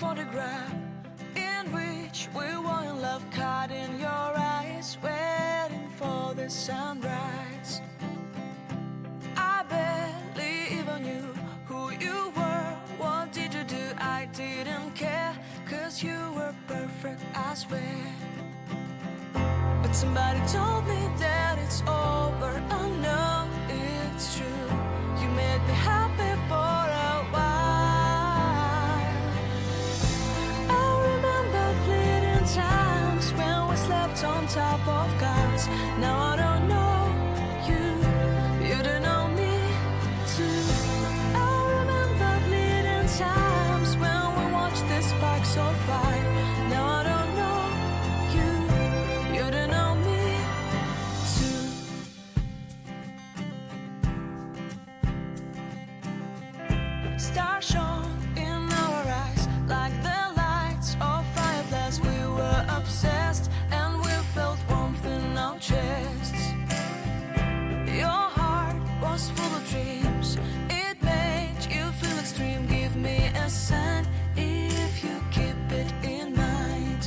photograph in which we were in love, caught in your eyes, waiting for the sunrise. I barely even knew who you were. What did you do? I didn't care, 'cause you were perfect, I swear. But somebody told me that it's over. I know it's true. You made me happy for a while. I remember fleeting times when we slept on top of cars. Now I don't know you, you don't know me too. I remember fleeting times when we watched the sparks of fire. Now I don't know you, you don't know me too. Stars shone in our eyes like the lights of fireflies. We were obsessed and we felt warmth in our chests. Your heart was full of dreams. It made you feel extreme. Give me a sign if you keep it in mind.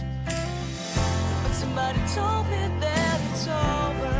But somebody told me that it's over.